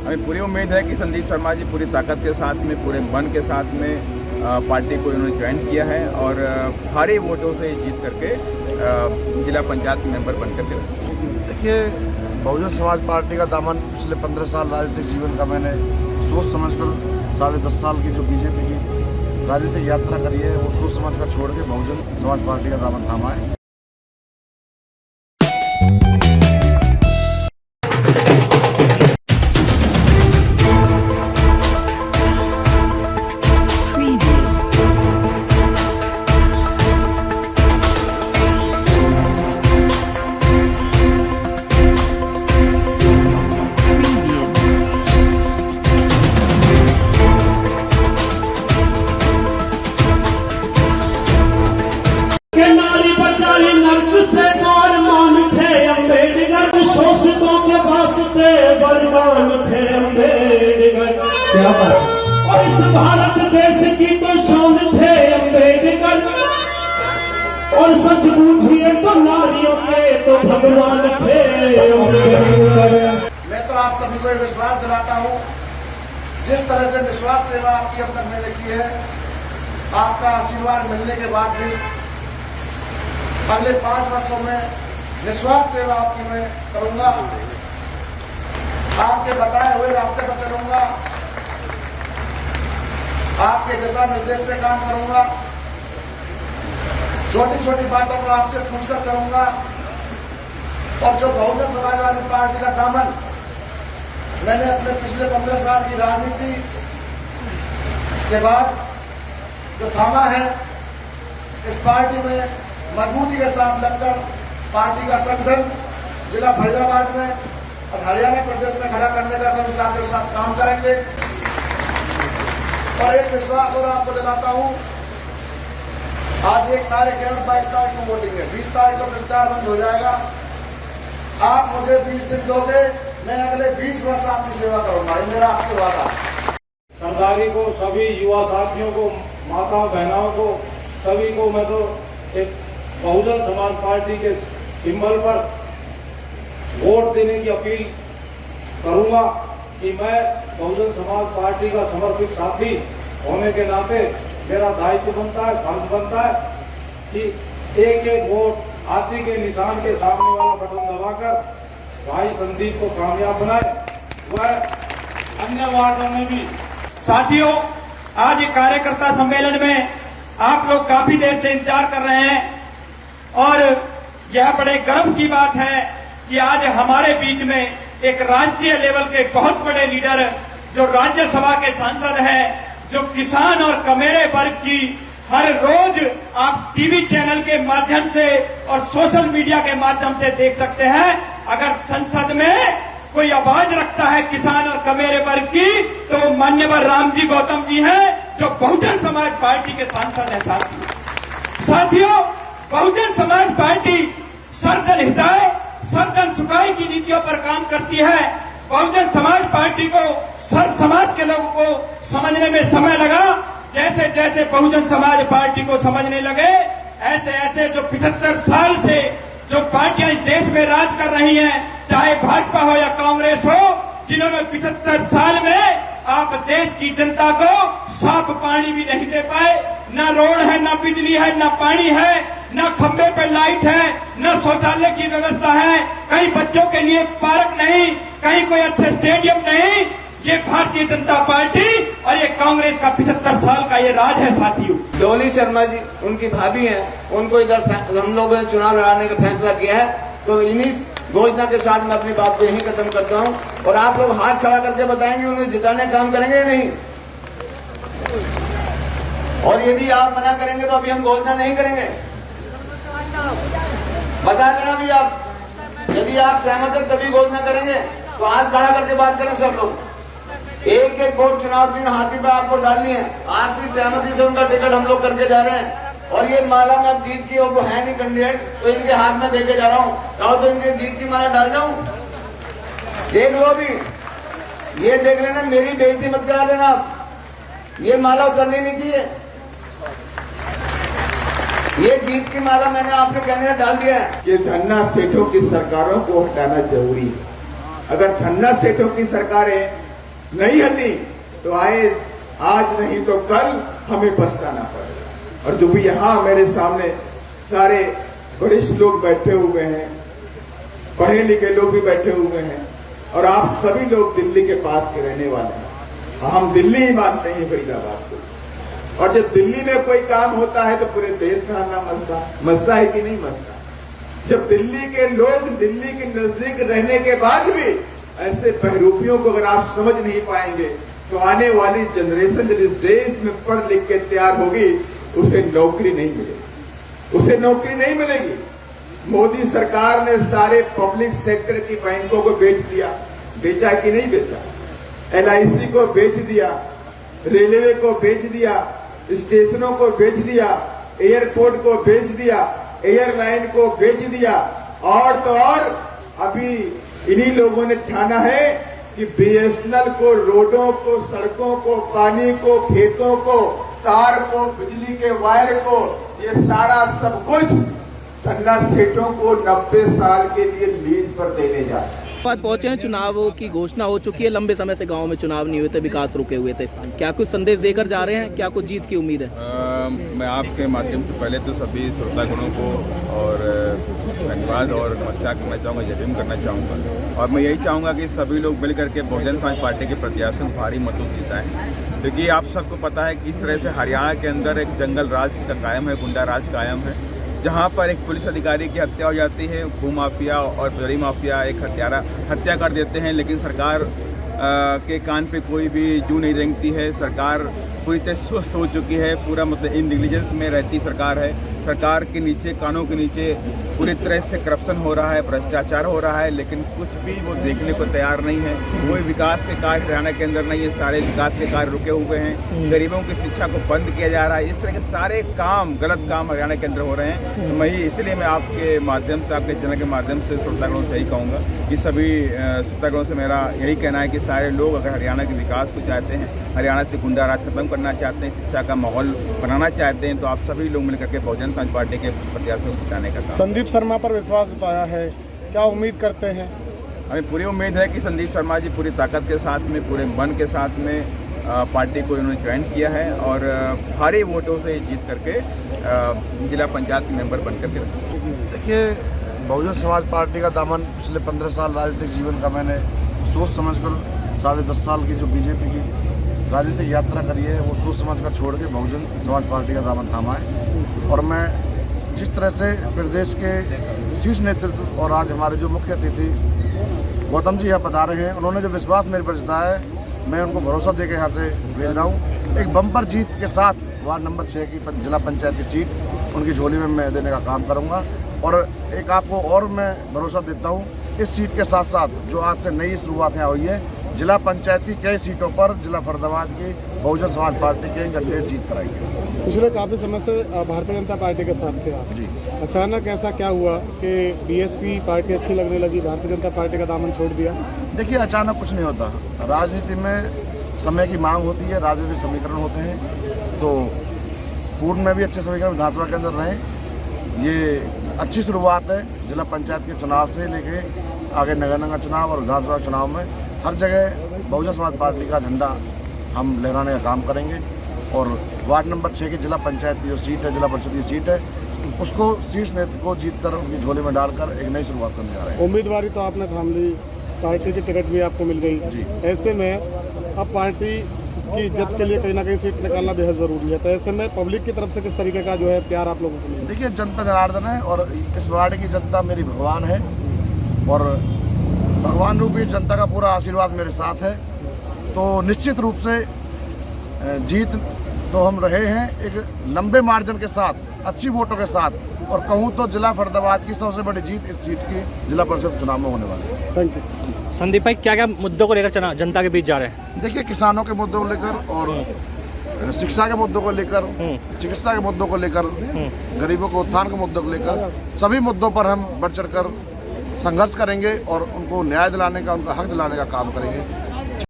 हमें पूरी उम्मीद है कि संदीप शर्मा जी पूरी ताकत के साथ में, पूरे मन के साथ में पार्टी को इन्होंने ज्वाइन किया है और भारी वोटों से जीत करके जिला पंचायत मेंबर बनकर के। देखिए, बहुजन समाज पार्टी का दामन पिछले 15 साल राजनीतिक जीवन का मैंने सोच समझकर 10.5 साल की जो बीजेपी की राजनीतिक यात्रा करी है, वो सोच समझ कर छोड़ के बहुजन समाज पार्टी का दामन थामा है। वरदान थे अम्बेडकर, क्या बात। और इस भारत देश की तो शान थे अम्बेडकर, और सच पूछिए तो नारियों के तो भगवान थे अम्बेडकर। मैं तो आप सभी को ये विश्वास दिलाता हूँ, जिस तरह से निस्वार्थ सेवा आपकी अब तक मैंने की है, आपका आशीर्वाद मिलने के बाद भी अगले 5 वर्षों में निस्वार्थ सेवा आपकी मैं करूंगा। आपके बताए हुए रास्ते पर चलूंगा, आपके दिशा निर्देश से काम करूंगा, छोटी छोटी बातों को आपसे पूछकर करूंगा। और जो बहुजन समाजवादी पार्टी का दामन मैंने अपने पिछले 15 साल की राजनीति के बाद जो थामा है, इस पार्टी में मजबूती के साथ लगकर पार्टी का संगठन जिला फरीदाबाद में और हरियाणा प्रदेश में खड़ा करने का सभी साथियों के साथ काम करेंगे। और एक विश्वास और आपको दिलाता हूं, आज 1 तारीख है और 22 तारीख को वोटिंग है, 20 तारीख को प्रचार बंद हो जाएगा। आप मुझे 20 दिन दोगे, मैं अगले 20 वर्ष आपकी सेवा करूंगा, ये मेरा आपसे वादा। सरदारी को, सभी युवा साथियों को, माता बहनों को, सभी को मैं तो एक बहुजन समाज पार्टी के सिंबल पर वोट देने की अपील करूंगा कि मैं बहुजन समाज पार्टी का समर्पित साथी होने के नाते मेरा दायित्व बनता है, फर्ज बनता है कि एक एक वोट हाथी के निशान के सामने वाला बटन दबाकर भाई संदीप को कामयाब बनाए। वह अन्य वार्डों में भी। साथियों, आज कार्यकर्ता सम्मेलन में आप लोग काफी देर से इंतजार कर रहे हैं और यह बड़े गर्व की बात है कि आज हमारे बीच में एक राष्ट्रीय लेवल के बहुत बड़े लीडर, जो राज्यसभा के सांसद हैं, जो किसान और कमेरे वर्ग की हर रोज आप टीवी चैनल के माध्यम से और सोशल मीडिया के माध्यम से देख सकते हैं। अगर संसद में कोई आवाज रखता है किसान और कमेरे वर्ग की, तो मान्यवर रामजी गौतम जी हैं, जो बहुजन समाज पार्टी के सांसद हैं। साथियों, बहुजन समाज पार्टी सर्वजन हिताय, सर्वजन सुखाय की नीतियों पर काम करती है। बहुजन समाज पार्टी को सर्व समाज के लोगों को समझने में समय लगा। जैसे जैसे बहुजन समाज पार्टी को समझने लगे, ऐसे ऐसे जो 75 साल से जो पार्टियां इस देश में राज कर रही हैं, चाहे भाजपा हो या कांग्रेस हो, जिन्होंने 75 साल में आप देश की जनता को साफ पानी भी नहीं दे पाए। न रोड है, न बिजली है, न पानी है, न खंबे पे लाइट है, न शौचालय की व्यवस्था है, कहीं बच्चों के लिए पार्क नहीं, कहीं कोई अच्छे स्टेडियम नहीं। ये भारतीय जनता पार्टी और ये कांग्रेस का 75 साल का ये राज है। साथियों, डोली शर्मा जी उनकी भाभी हैं, उनको इधर हम लोगों ने चुनाव लड़ाने का फैसला किया है, तो इन्हीं घोषणा के साथ मैं अपनी बात को यहीं खत्म करता हूं। और आप लोग हाथ खड़ा करके बताएंगे उन्हें जिताने का काम करेंगे या नहीं। और यदि आप मना करेंगे तो अभी हम घोषणा नहीं करेंगे, बता दें। अभी आप यदि आप सहमत हैं तभी घोषणा करेंगे, तो हाथ खड़ा करके बात करें सब लोग। एक एक वोट चुनाव दिन हाथी पे आपको डालनी है। आपकी सहमति से उनका टिकट हम लोग करके जा रहे हैं। और ये माला मैं अब जीत की, और वो है नहीं कैंडिडेट, तो इनके हाथ में देके जा रहा हूं। चाहो तो इनके जीत की माला डाल जाऊं, देख लो। अभी ये देख लेना, मेरी बेइज्जती मत करा देना आप। ये माला उतरनी नहीं चाहिए। ये जीत की माला मैंने आपके कहने में डाल दिया है। ये धन्ना सेठों की सरकारों को हटाना जरूरी है। अगर धन्ना सेठों की सरकारें नहीं हटी तो आए आज नहीं तो कल हमें पछताना पड़ेगा। और जो भी यहां मेरे सामने सारे वरिष्ठ लोग बैठे हुए हैं, पढ़े लिखे लोग भी बैठे हुए हैं, और आप सभी लोग दिल्ली के पास के रहने वाले हैं। हम दिल्ली ही मानते हैं फरीदाबाद को, और जब दिल्ली में कोई काम होता है तो पूरे देश का नाम मचता है कि नहीं मचता। जब दिल्ली के लोग दिल्ली के नजदीक रहने के बाद भी ऐसे बहरूपियों को अगर आप समझ नहीं पाएंगे तो आने वाली जनरेशन जब इस देश में पढ़ लिख के तैयार होगी उसे नौकरी नहीं मिलेगी, उसे नौकरी नहीं मिलेगी। मोदी सरकार ने सारे पब्लिक सेक्टर की बैंकों को बेच दिया, बेचा कि नहीं बेचा? LIC को बेच दिया, रेलवे को बेच दिया, स्टेशनों को बेच दिया, एयरपोर्ट को बेच दिया, एयरलाइन को बेच दिया, और तो और अभी इन्हीं लोगों ने ठाना है कि BSNL को, रोडों को, सड़कों को, पानी को, खेतों को, तार को, बिजली के वायर को, ये सारा सब कुछ ठंडा सेठों को 90 साल के लिए लीज पर देने जा रहे हैं। बात पहुंचे हैं, चुनावों की घोषणा हो चुकी है, लंबे समय से गांव में चुनाव नहीं हुए थे, विकास रुके हुए थे, क्या कुछ संदेश देकर जा रहे हैं, क्या कुछ जीत की उम्मीद है? मैं आपके माध्यम से पहले तो सभी श्रोतागणों को और धन्यवाद और नमस्कार करना चाहूँगा, जय भीम करना चाहूँगा, और मैं यही चाहूँगा कि सभी लोग मिलकर के बहुजन समाज पार्टी के प्रत्याशी को भारी मतों से जिताएं, क्योंकि आप सबको पता है किस तरह से हरियाणा के अंदर एक जंगल राज का कायम है, गुंडा राज कायम है, जहाँ पर एक पुलिस अधिकारी की हत्या हो जाती है, भू माफिया और बजरी माफिया एक हत्या कर देते हैं, लेकिन सरकार के कान पे कोई भी जू नहीं रेंगती है। सरकार पूरी तरह सुस्त हो चुकी है, पूरा मतलब इन नेग्लिजेंस में रहती सरकार है। सरकार के नीचे, कानों के नीचे पूरी तरह से करप्शन हो रहा है, भ्रष्टाचार हो रहा है, लेकिन कुछ भी वो देखने को तैयार नहीं है। कोई विकास के कार्य हरियाणा के अंदर नहीं है, सारे विकास के कार्य रुके हुए हैं, गरीबों की शिक्षा को बंद किया जा रहा है, इस तरह के सारे काम, गलत काम हरियाणा के अंदर हो रहे हैं। तो मैं इसलिए मैं आपके माध्यम से, आपके चैनल के माध्यम से श्रोतागणों से यही कहूँगा कि सभी श्रोतागणों से मेरा यही कहना है कि सारे लोग अगर हरियाणा के विकास को चाहते हैं, हरियाणा से गुंडा राज खत्म करना चाहते हैं, शिक्षा का माहौल बनाना चाहते हैं, तो आप सभी लोग मिलकर के बहुजन समाज पार्टी के प्रत्याशियों को जिताने का काम। संदीप शर्मा पर विश्वास जताया है, क्या उम्मीद करते हैं? हमें पूरी उम्मीद है कि संदीप शर्मा जी पूरी ताकत के साथ में, पूरे मन के साथ में पार्टी को इन्होंने ज्वाइन किया है और भारी वोटों से जीत करके जिला पंचायत मेंबर बन करके। देखिए, बहुजन समाज पार्टी का दामन पिछले 15 साल राजनीतिक जीवन का मैंने सोच समझकर 10.5 साल की जो बीजेपी की राजनीतिक यात्रा करी है वो सोच समझ कर छोड़ के बहुजन समाज पार्टी का दामन थामा है। और मैं जिस तरह से प्रदेश के शीर्ष नेतृत्व और आज हमारे जो मुख्य अतिथि गौतम जी यहाँ पधारे हैं, उन्होंने जो विश्वास मेरे पर जताया है, मैं उनको भरोसा देकर यहाँ से भेज रहा हूँ। एक बम्पर जीत के साथ वार्ड नंबर 6 की जिला पंचायत की सीट उनकी झोली में मैं देने का काम करूँगा। और एक आपको और मैं भरोसा देता हूँ, इस सीट के साथ साथ जो आज से नई शुरुआत यहाँ हुई है, जिला पंचायती कई सीटों पर जिला फरीदाबाद की बहुजन समाज पार्टी के कैंडिडेट जीत कराएंगे। पिछले काफ़ी समय से भारतीय जनता पार्टी के साथ थे आप जी, अचानक ऐसा क्या हुआ कि BSP पार्टी अच्छी लगने लगी, भारतीय जनता पार्टी का दामन छोड़ दिया? देखिए, अचानक कुछ नहीं होता, राजनीति में समय की मांग होती है, राजनीतिक समीकरण होते हैं, तो पूर्व में भी अच्छे समीकरण विधानसभा के अंदर रहे। ये अच्छी शुरुआत है जिला पंचायत के चुनाव से लेके आगे नगर निगम चुनाव और विधानसभा चुनाव में हर जगह बहुजन समाज पार्टी का झंडा हम लहराने का काम करेंगे। और वार्ड नंबर 6 की जिला पंचायत की जो सीट है, जिला परिषद की सीट है, उसको शीर्ष नेतृत्व को जीत कर उनकी झोली में डालकर एक नई शुरुआत करने जा रहे हैं। उम्मीदवारी तो आपने थाम ली, पार्टी की टिकट भी आपको मिल गई जी। ऐसे में अब पार्टी की इज्जत के लिए कहीं ना कहीं सीट निकालना बेहद ज़रूरी है, तो ऐसे में पब्लिक की तरफ से किस तरीके का जो है प्यार आप लोगों को मिले? देखिए, जनता जनार्दन है और इस वार्ड की जनता मेरी भगवान है और भगवान रूपी जनता का पूरा आशीर्वाद मेरे साथ है। तो निश्चित रूप से जीत तो हम रहे हैं एक लंबे मार्जिन के साथ, अच्छी वोटों के साथ, और कहूँ तो जिला फरीदाबाद की सबसे बड़ी जीत इस सीट की जिला परिषद चुनाव में होने वाली है। Thank you. संदीप भाई, क्या क्या मुद्दों को लेकर जनता के बीच जा रहे हैं? देखिए, किसानों के मुद्दों को लेकर और शिक्षा के मुद्दों को लेकर, चिकित्सा के मुद्दों को लेकर, गरीबों के उत्थान के मुद्दों को लेकर, सभी मुद्दों पर हम बढ़ चढ़ कर संघर्ष करेंगे और उनको न्याय दिलाने का, उनका हक दिलाने का काम करेंगे।